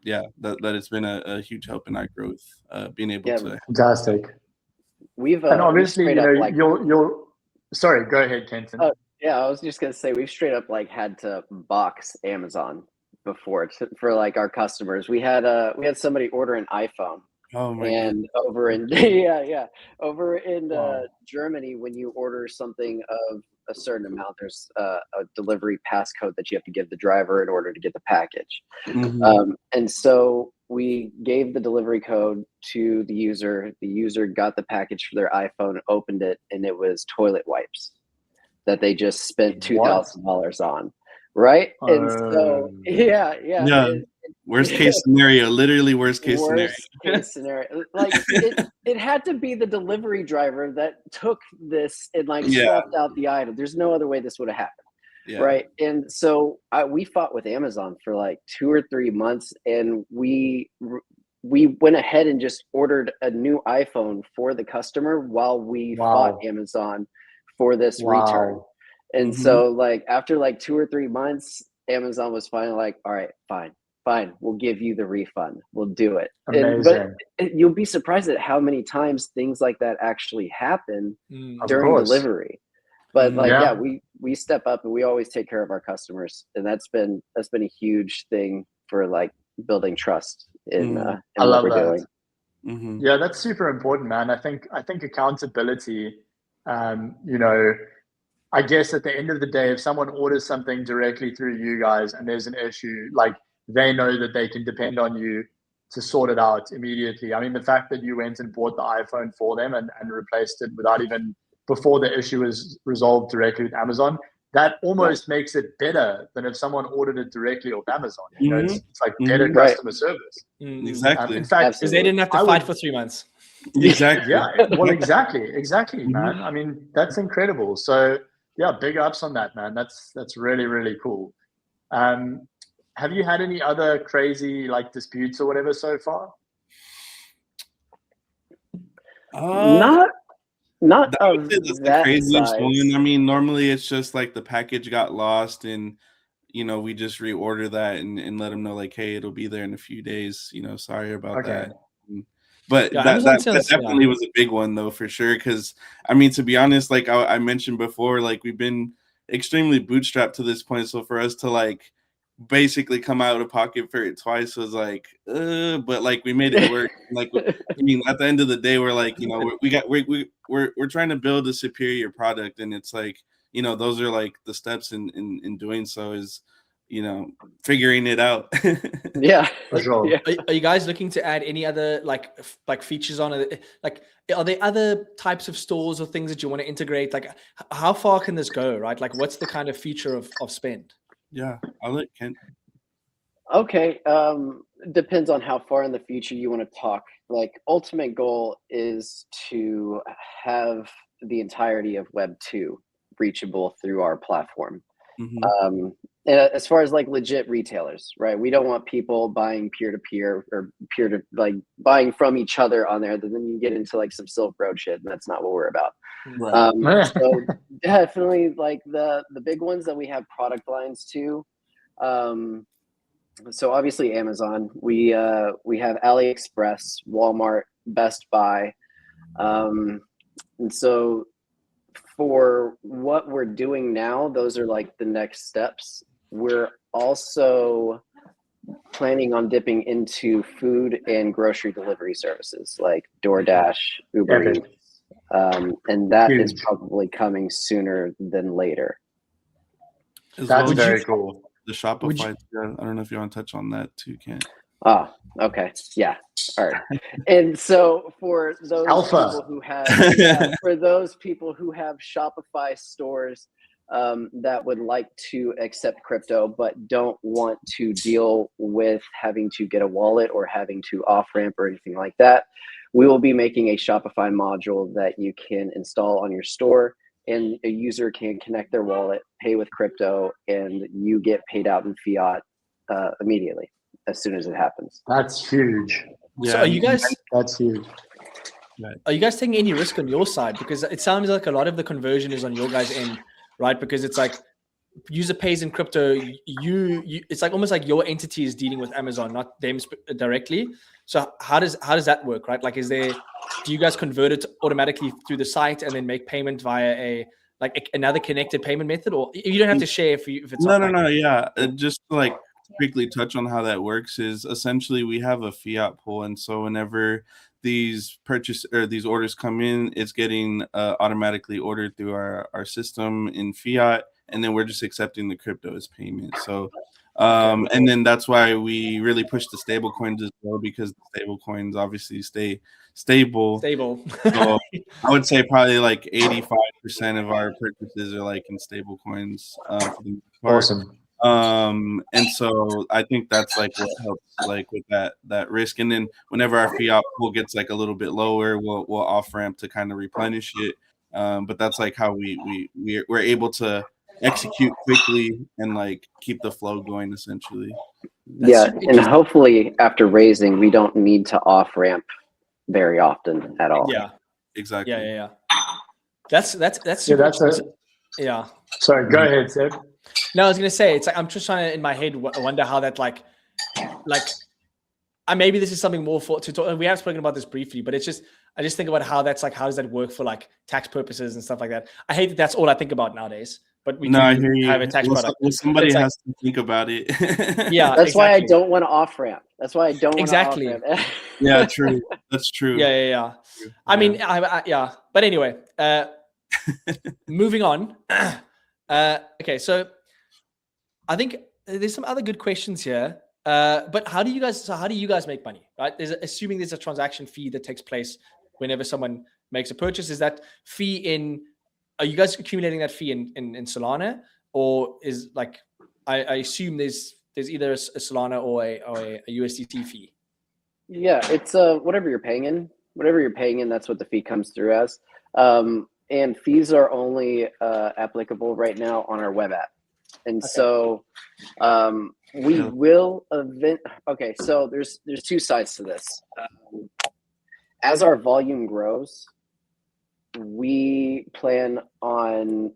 yeah, that it's been a huge help in our growth, being able to. Fantastic. We've and obviously, we've you know, up, like, you'll. Sorry, go ahead, Kenton. Yeah, I was just gonna say we've straight up like had to box Amazon before for like our customers. We had somebody order an iPhone. Oh my and God. over in over in Germany, when you order something of a certain amount, there's a delivery passcode that you have to give the driver in order to get the package. Mm-hmm. And so we gave the delivery code to the user. The user got the package for their iPhone, opened it, and it was toilet wipes that they just spent $2,000 on, right? And so yeah. Worst case scenario, literally worst case scenario. Like it had to be the delivery driver that took this and like swapped out the item. There's no other way this would have happened, right? And so we fought with Amazon for like 2 or 3 months, and we went ahead and just ordered a new iPhone for the customer while we fought Amazon for this return. And so like after like 2 or 3 months, Amazon was finally like, all right, fine, we'll give you the refund, we'll do it. But you'll be surprised at how many times things like that actually happen during delivery. But like we step up and we always take care of our customers, and that's been a huge thing for like building trust in what we're doing. Mm-hmm. Yeah, that's super important, man. I think accountability, you know, I guess at the end of the day, if someone orders something directly through you guys and there's an issue, like they know that they can depend on you to sort it out immediately. I mean, the fact that you went and bought the iPhone for them and replaced it without even before the issue was resolved directly with Amazon, that almost makes it better than if someone ordered it directly off Amazon. You know, it's like better customer service. Exactly. In fact, because they didn't have to fight for 3 months. Exactly. Yeah. Well, exactly, man. I mean, that's incredible. So yeah, big ups on that, man. That's really, really cool. Have you had any other crazy like disputes or whatever so far? Not I of would say that's the that craziest size. one. I mean, normally it's just like the package got lost, and you know we just reorder that and let them know like, hey, it'll be there in a few days. You know, sorry about that. But that definitely was a big one though, for sure. Because I mean, to be honest, like I mentioned before, like we've been extremely bootstrapped to this point. So for us to like basically come out of pocket for it twice was like, but like we made it work. Like I mean, at the end of the day, we're like, you know, we're trying to build a superior product, and it's like, you know, those are like the steps in doing so is, you know, figuring it out. Yeah, for sure. Yeah. Are you guys looking to add any other like features on it? Like, are there other types of stores or things that you want to integrate? Like, how far can this go, right? Like, what's the kind of future of spend? Yeah, I'll let Kent. Okay, depends on how far in the future you want to talk. Like, ultimate goal is to have the entirety of Web 2 reachable through our platform. as far as like legit retailers, right? We don't want people buying peer-to-peer or like buying from each other on there. Then you get into like some Silk Road shit, and that's not what we're about. Right. So definitely like the big ones that we have product lines to. So obviously Amazon. We have AliExpress, Walmart, Best Buy, and so for what we're doing now, those are like the next steps. We're also planning on dipping into food and grocery delivery services like DoorDash, Uber Epic. Eats, and that is Huge. probably coming sooner than later. As That's well, very cool. the Shopify. I don't know if you want to touch on that too, Kent. Ah, okay, yeah, all right. And so for those Alpha. people who have, Shopify stores that would like to accept crypto but don't want to deal with having to get a wallet or having to off ramp or anything like that, we will be making a Shopify module that you can install on your store, and a user can connect their wallet, pay with crypto, and you get paid out in fiat immediately as soon as it happens. That's huge. So are you guys That's huge. Are you guys taking any risk on your side? Because it sounds like a lot of the conversion is on your guys' end, right? Because it's like user pays in crypto. You it's like almost like your entity is dealing with Amazon, not them directly. So how does that work, right? Like, do you guys convert it automatically through the site and then make payment via another connected payment method, or you don't have to share if it's no, yeah. Just to like quickly touch on how that works is essentially we have a fiat pool, and so whenever these these orders come in, it's getting automatically ordered through our system in fiat, and then we're just accepting the crypto as payment. So and then that's why we really push the stable coins as well, because the stable coins obviously stay stable. So I would say probably like 85% of our purchases are like in stable coins for the most part. Awesome. And so I think that's like what helps like with that risk. And then whenever our fiat pool gets like a little bit lower, we'll off ramp to kind of replenish it. But that's like how we're able to execute quickly and like keep the flow going essentially. And hopefully after raising, we don't need to off ramp very often at all. Yeah, exactly. Yeah. That's super yeah. Sorry, go ahead, Seb. No, I was gonna say, it's like I'm just trying to in my head wonder how that like maybe this is something more to talk. We have spoken about this briefly, but it's just I just think about how that's like, how does that work for like tax purposes and stuff like that. I hate that that's all I think about nowadays. But we I hear you. have a tax product. Somebody has to think about it. Yeah, that's why I don't want to off ramp. That's why I don't want to off ramp. Yeah, true. That's true. Yeah. I mean, yeah. But anyway, moving on. Okay, so I think there's some other good questions here. But how do you guys make money, right? Assuming there's a transaction fee that takes place whenever someone makes a purchase. Is that fee are you guys accumulating that fee in Solana, or is like, I assume there's either a Solana or a USDT fee? Yeah, it's whatever you're paying in. Whatever you're paying in, that's what the fee comes through as. And fees are only applicable right now on our web app. And so we will okay, so there's two sides to this. As our volume grows, we plan on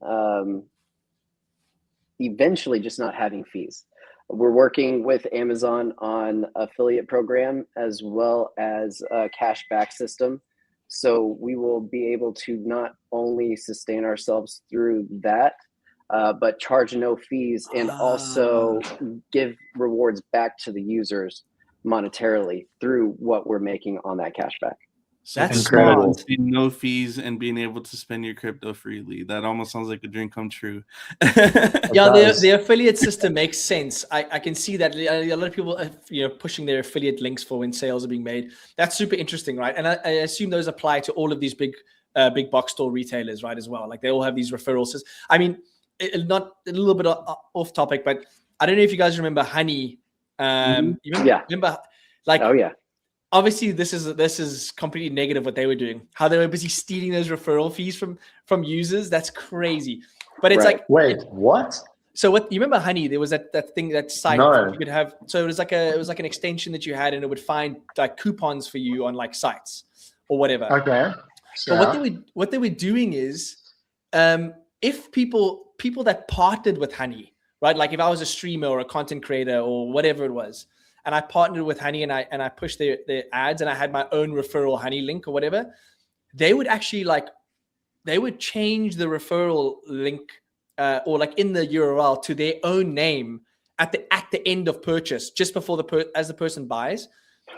eventually just not having fees. We're working with Amazon on affiliate program as well as a cash back system. So we will be able to not only sustain ourselves through that, but charge no fees and also give rewards back to the users monetarily through what we're making on that cashback. That's incredible. No fees and being able to spend your crypto freely. That almost sounds like a dream come true. Yeah, the affiliate system makes sense. I can see that a lot of people are pushing their affiliate links for when sales are being made. That's super interesting, right? And I assume those apply to all of these big box store retailers, right, as well. Like they all have these referrals. I mean, not a little bit off topic, but I don't know if you guys remember Honey. You remember like, oh yeah. Obviously, this is completely negative what they were doing. How they were busy stealing those referral fees from users. That's crazy. But it's like, wait, what? So what you remember, Honey? There was that thing, that site No. you could have. So it was like an extension that you had, and it would find like coupons for you on like sites or whatever. Okay. But what they were doing is, if people that partnered with Honey, right? Like if I was a streamer or a content creator or whatever it was, and I partnered with Honey and I pushed their ads, and I had my own referral Honey link or whatever, they would actually they would change the referral link or like in the URL to their own name at the end of purchase, just before as the person buys.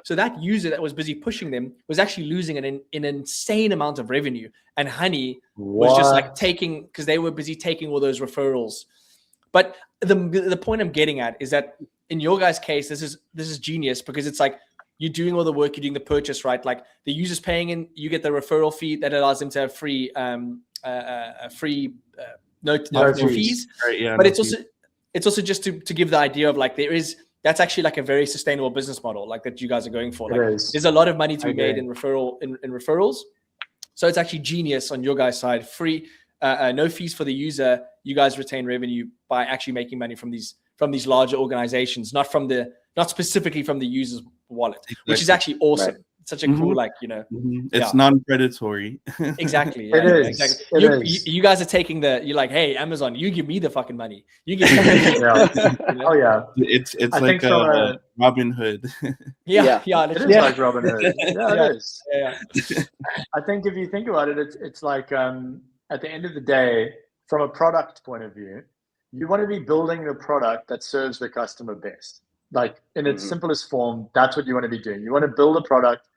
So that user that was busy pushing them was actually losing an insane amount of revenue, and Honey was just like taking, because they were busy taking all those referrals. But the point I'm getting at is that in your guys' case, this is genius, because it's like you're doing all the work, you're doing the purchase, right? Like the user's paying in, you get the referral fee that allows them to have free no fees. Right, yeah, but no it's also just to give the idea of like that's actually like a very sustainable business model, like that you guys are going for. Like there's a lot of money to be made in referrals. So it's actually genius on your guys' side. Free, no fees for the user. You guys retain revenue by actually making money from these larger organizations, not specifically from the user's wallet, which is actually awesome. Right. It's such a cool, it's non-predatory. Exactly. Yeah, it is. Exactly. You guys are taking you're like, hey, Amazon, you give me the fucking money. You give me the money. Oh yeah. It's like a Robin Hood. Yeah. It is like Robin Hood. Yeah, it is. Yeah. I think if you think about it, it's like at the end of the day, from a product point of view, you want to be building the product that serves the customer best. Like in its simplest form, that's what you want to be doing. You want to build a product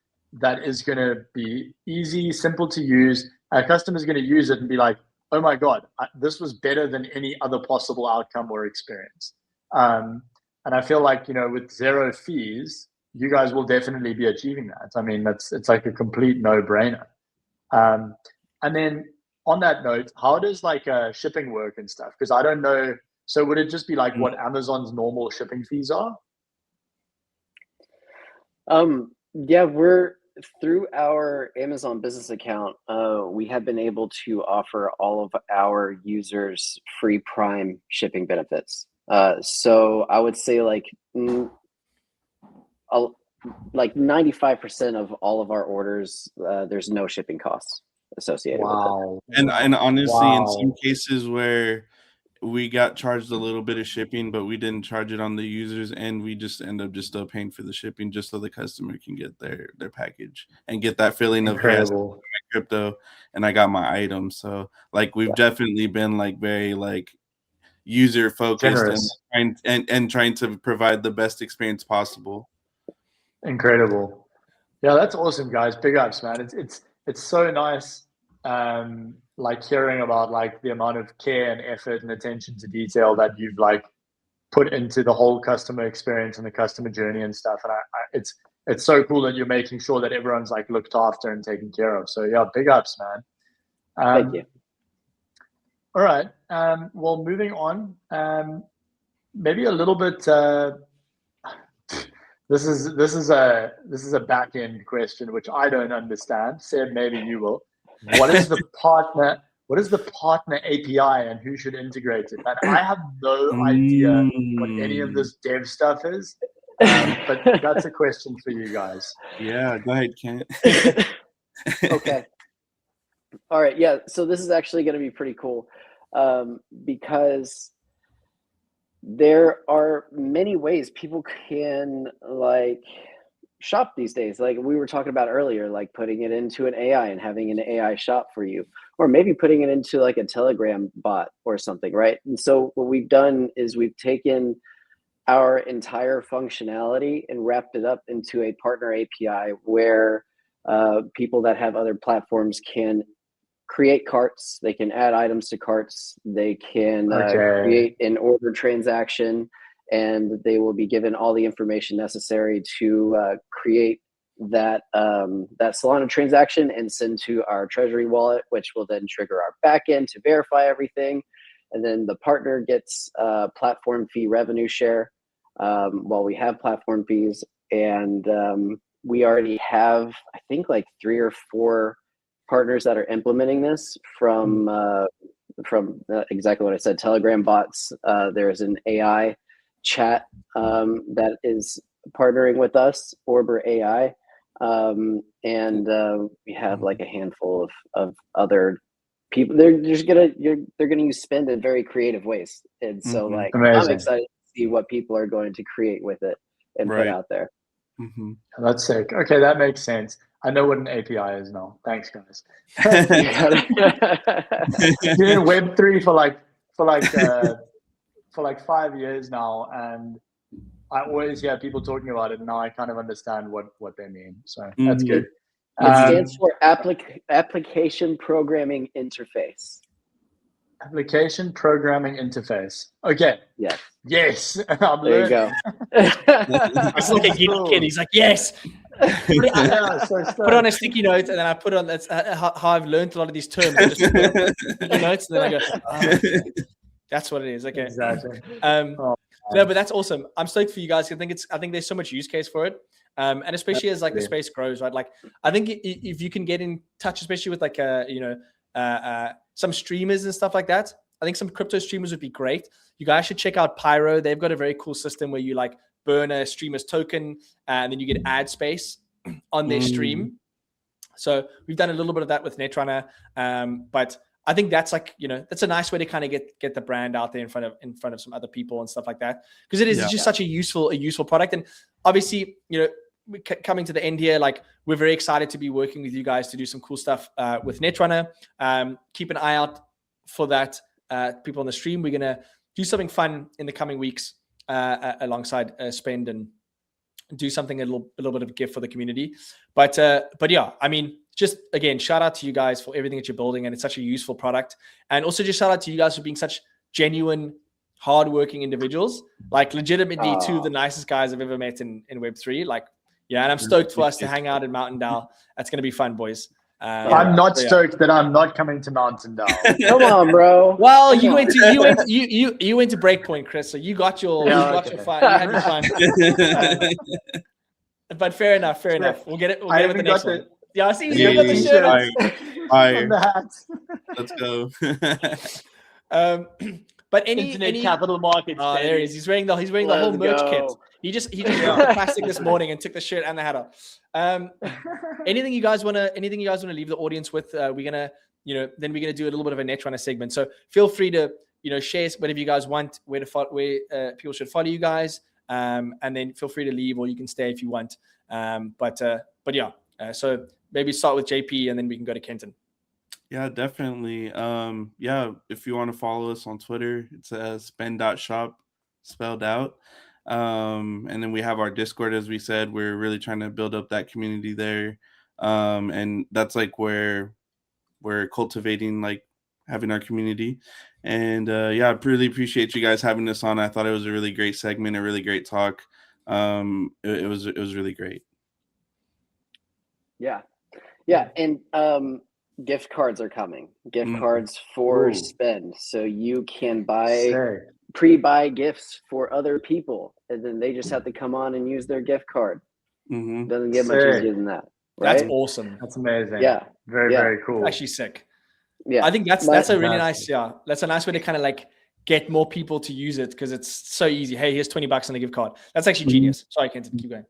that is going to be easy, simple to use. Our customer is going to use it and be like, oh my God, this was better than any other possible outcome or experience. And I feel like, with zero fees, you guys will definitely be achieving that. I mean, it's like a complete no-brainer. And then on that note, how does like shipping work and stuff? Because I don't know. So would it just be like what Amazon's normal shipping fees are? Yeah, we're through our Amazon business account. We have been able to offer all of our users free Prime shipping benefits. So I would say like 95% of all of our orders, there's no shipping costs associated with it. And honestly, in some cases where we got charged a little bit of shipping, but we didn't charge it on the users, and we just end up just still paying for the shipping just so the customer can get their package and get that feeling of, hey, I got my crypto and I got my item. So like we've definitely been like very like user focused and trying to provide the best experience possible. Incredible. Yeah, that's awesome, guys. Big ups, man. It's so nice like hearing about like the amount of care and effort and attention to detail that you've like put into the whole customer experience and the customer journey and stuff. And it's so cool that you're making sure that everyone's like looked after and taken care of. So yeah, big ups, man. Thank you. All right. Well, moving on, maybe a little bit, this is a back end question, which I don't understand. Seb, maybe you will. What is the partner API and who should integrate it? And I have no idea what any of this dev stuff is, but that's a question for you guys. Yeah, go ahead, Kent. Okay. All right. Yeah. So this is actually going to be pretty cool because there are many ways people can like shop these days. Like we were talking about earlier, like putting it into an AI and having an AI shop for you, or maybe putting it into like a Telegram bot or something, right? And so what we've done is we've taken our entire functionality and wrapped it up into a partner API where people that have other platforms can create carts, they can add items to carts, they can create an order transaction, and they will be given all the information necessary to create that Solana transaction and send to our treasury wallet, which will then trigger our backend to verify everything. And then the partner gets platform fee revenue share while we have platform fees. And we already have, I think, like 3 or 4 partners that are implementing this from from exactly what I said. Telegram bots. There's an AI chat that is partnering with us, Orbor AI, and we have like a handful of other people. They're gonna use Spend in very creative ways, and so like I'm Amazing. excited to see what people are going to create with it and put Right. out there. That's sick. Okay, that makes sense. I know what an API is now. Thanks, guys. Been in Web3 for like 5 years now, and I always hear people talking about it. And now I kind of understand what they mean. So that's good. It stands for Application Programming Interface. Application Programming Interface. Okay. Yes. Yes. There you go. It's like a giddy kid. He's like, yes. Put on a sticky note, and then I put on that's how I've learned a lot of these terms. I just put it on sticky notes, and then I go, okay. That's what it is. Okay. Exactly. No, but that's awesome. I'm stoked for you guys. I think there's so much use case for it. And especially as like the space grows, right? Like I think if you can get in touch, especially with like some streamers and stuff like that, I think some crypto streamers would be great. You guys should check out Pyro. They've got a very cool system where you like burn a streamer's token and then you get ad space on their stream. So we've done a little bit of that with Netrunner, but I think that's like, that's a nice way to kind of get the brand out there in front of some other people and stuff like that, because it is just such a useful product. And obviously, coming to the end here, like we're very excited to be working with you guys to do some cool stuff with Netrunner. Keep an eye out for that. People on the stream, we're gonna do something fun in the coming weeks alongside Spend and do something a little bit of a gift for the community. But yeah, I mean, just again, shout out to you guys for everything that you're building, and it's such a useful product. And also just shout out to you guys for being such genuine, hardworking individuals. Like legitimately two of the nicest guys I've ever met in Web3. Like, yeah, and I'm stoked for us to hang out in Mountain Dow. That's gonna be fun, boys. I'm not stoked that I'm not coming to Mountain Dow. Come on, bro. Well, you went to Breakpoint, Chris. So you got your your fun. You had your fun. But fair enough. We'll get it. We'll get it with the next one. Yeah, I see you got the shirt. On the hats. Let's go. But Internet capital markets. There he is. He's wearing the whole merch kit. He just got the plastic this morning and took the shirt and the hat off. Anything you guys wanna leave the audience with? We're gonna do a little bit of a Netrunner segment. So feel free to share whatever you guys want, where people should follow you guys, and then feel free to leave, or you can stay if you want. But yeah. So maybe start with JP and then we can go to Kenton. Yeah, definitely. If you want to follow us on Twitter, it's spend.shop spelled out. And then we have our Discord, as we said. We're really trying to build up that community there. And that's like where we're cultivating, like having our community. And I really appreciate you guys having us on. I thought it was a really great segment, a really great talk. It was really great. Yeah. And gift cards are coming. Gift cards for Spend. So you can pre-buy gifts for other people, and then they just have to come on and use their gift card. Doesn't get much easier than that. Right? That's awesome. That's amazing. Yeah. Very cool. Actually sick. Yeah. I think that's a really nice, that's a nice way to kind of like get more people to use it, because it's so easy. Hey, here's $20 on a gift card. That's actually genius. Sorry, Kenton, keep going.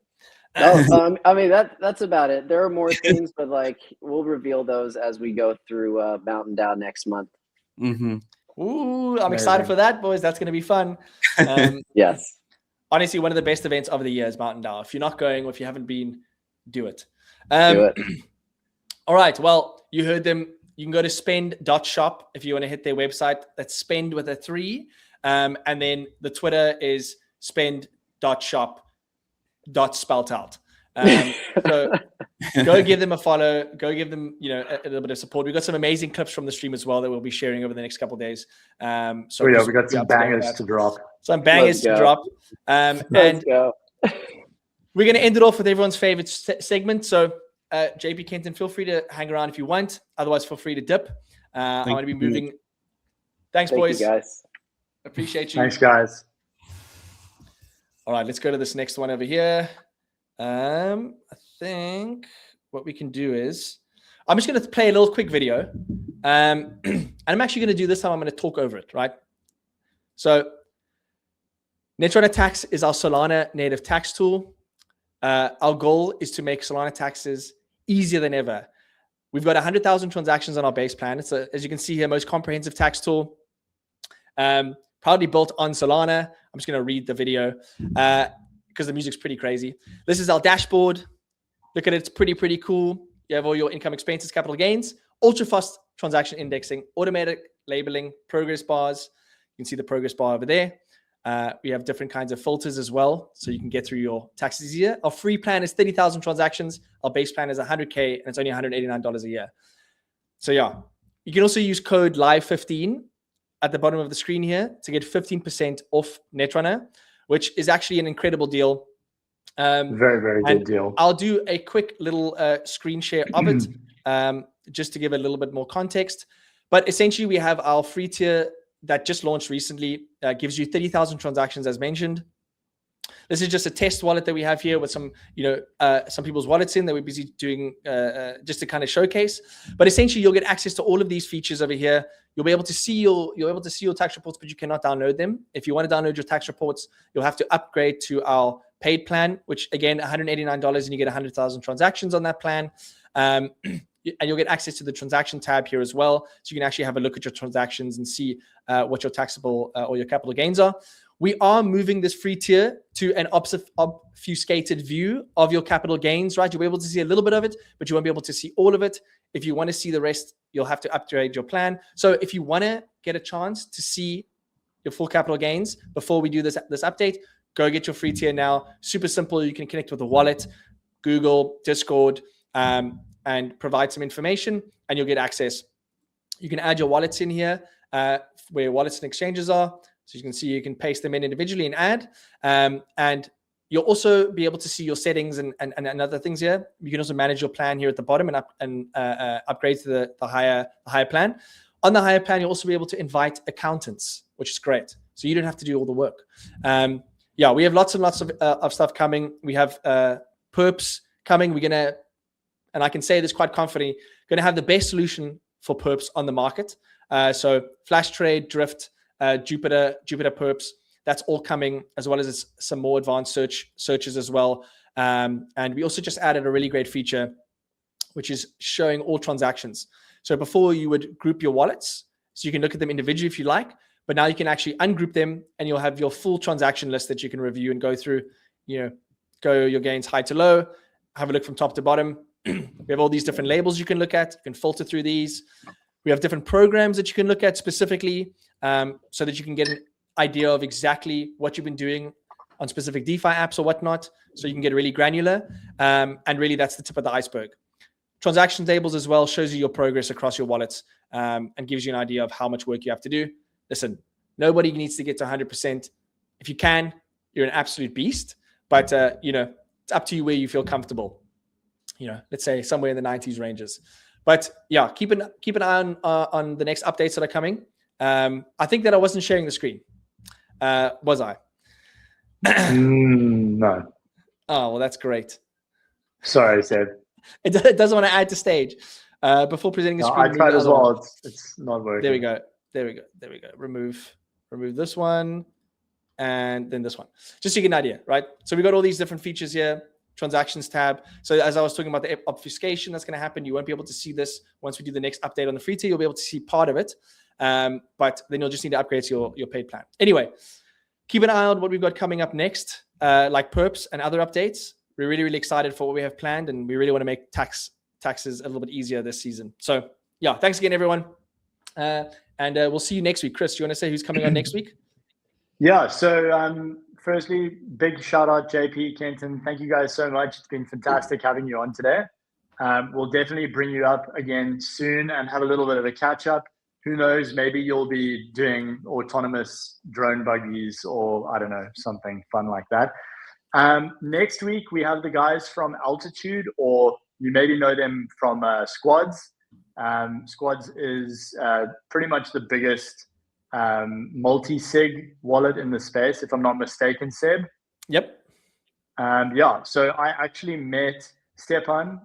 No, I mean that's about it. There are more things, but like we'll reveal those as we go through Mountain Dow next month. Ooh, I'm excited for that, boys. That's going to be fun. Yes. Honestly, one of the best events of the year is Mountain Dow. If you're not going, or if you haven't been, do it. Do it. All right. Well, you heard them. You can go to spend.shop if you want to hit their website. That's spend with a 3. And then the Twitter is spend.shop. Spelt out. So go give them a follow. Go give them, a little bit of support. We've got some amazing clips from the stream as well that we'll be sharing over the next couple of days. So we got some bangers to drop. Some bangers to drop. And we're going to end it off with everyone's favorite segment. So JP, Kenton, feel free to hang around if you want. Otherwise, feel free to dip. I'm going to be moving. Thanks, boys. You guys. Appreciate you. Thanks, guys. All right, let's go to this next one over here. I think what we can do is I'm just going to play a little quick video And I'm actually going to do this time. I'm going to talk over it, right? So Netrunner Tax is our Solana native tax tool. Our goal is to make Solana taxes easier than ever. We've got 100,000 transactions on our base plan. It's as you can see here, most comprehensive tax tool. Proudly built on Solana. I'm just going to read the video because the music's pretty crazy. This is our dashboard. Look at it. It's pretty cool. You have all your income, expenses, capital gains, ultra fast transaction indexing, automatic labeling, progress bars. You can see the progress bar over there. We have different kinds of filters as well, so you can get through your taxes easier. Our free plan is 30,000 transactions. Our base plan is 100K, and it's only $189 a year. So yeah, you can also use code LIVE15 at the bottom of the screen here to get 15% off Netrunner, which is actually an incredible deal. Very good deal. I'll do a quick little screen share of it just to give a little bit more context. But essentially, we have our free tier that just launched recently, gives you 30,000 transactions as mentioned. This is just a test wallet that we have here with some, some people's wallets in that we're busy doing just to kind of showcase. But essentially, you'll get access to all of these features over here. You'll be able to see your tax reports, but you cannot download them. If you want to download your tax reports, you'll have to upgrade to our paid plan, which again, $189, and you get 100,000 transactions on that plan. And you'll get access to the transaction tab here as well. So you can actually have a look at your transactions and see what your taxable or your capital gains are. We are moving this free tier to an obfuscated view of your capital gains, right? You'll be able to see a little bit of it, but you won't be able to see all of it. If you want to see the rest, you'll have to upgrade your plan. So if you want to get a chance to see your full capital gains before we do this update, go get your free tier now. Super simple. You can connect with a wallet, Google, Discord, and provide some information, and you'll get access. You can add your wallets in here where wallets and exchanges are. So you can see you can paste them in individually and add. And you'll also be able to see your settings and other things here. You can also manage your plan here at the bottom and upgrade to the higher plan. On the higher plan, you'll also be able to invite accountants, which is great. So you don't have to do all the work. Yeah, we have lots and lots of stuff coming. We have perps coming. We're going to, and I can say this quite confidently, going to have the best solution for perps on the market. So Flash Trade, Drift, Jupiter perps, that's all coming, as well as some more advanced searches as well. And we also just added a really great feature, which is showing all transactions. So before you would group your wallets, so you can look at them individually if you like, but now you can actually ungroup them and you'll have your full transaction list that you can review and go through, go your gains high to low, have a look from top to bottom. We have all these different labels you can look at. You can filter through these. We have different programs that you can look at specifically so that you can get an idea of exactly what you've been doing on specific DeFi apps or whatnot. So you can get really granular. And really, that's the tip of the iceberg. Transaction tables as well shows you your progress across your wallets and gives you an idea of how much work you have to do. Listen, nobody needs to get to 100%. If you can, you're an absolute beast. But, it's up to you where you feel comfortable. Let's say somewhere in the 90s ranges. But yeah, keep an eye on the next updates that are coming. I think that I wasn't sharing the screen. Was I? No. Oh, well, that's great. Sorry, Seb. It doesn't want to add to stage. Before presenting the screen. I tried as well. It's not working. There we go. Remove this one. And then this one. Just so you get an idea, right? So we got all these different features here. Transactions tab. So as I was talking about the obfuscation that's going to happen, you won't be able to see this once we do the next update on the free tier. You'll be able to see part of it, but then you'll just need to upgrade to your paid plan. Anyway, keep an eye on what we've got coming up next, like perps and other updates. We're really excited for what we have planned, and we really want to make taxes a little bit easier this season. So yeah, thanks again, everyone, and we'll see you next week. Chris, do you want to say who's coming on next week? Yeah. So firstly, big shout out, JP, Kenton. Thank you guys so much. It's been fantastic having you on today. We'll definitely bring you up again soon and have a little bit of a catch up. Who knows? Maybe you'll be doing autonomous drone buggies or I don't know, something fun like that. Next week, we have the guys from Altitude, or you maybe know them from Squads. Squads is pretty much the biggest multi-sig wallet in the space, if I'm not mistaken, Seb. Yep. Yeah, so I actually met Stepan,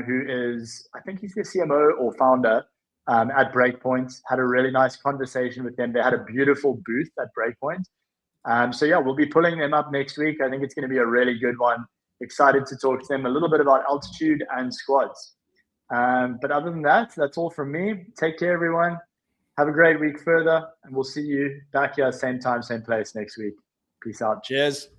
who is, I think he's the CMO or founder at Breakpoint. Had a really nice conversation with them. They had a beautiful booth at Breakpoint. So yeah, we'll be pulling them up next week. I think it's going to be a really good one. Excited to talk to them a little bit about altitude and squads. But other than that, that's all from me. Take care, everyone. Have a great week further, and we'll see you back here, same time, same place next week. Peace out. Cheers.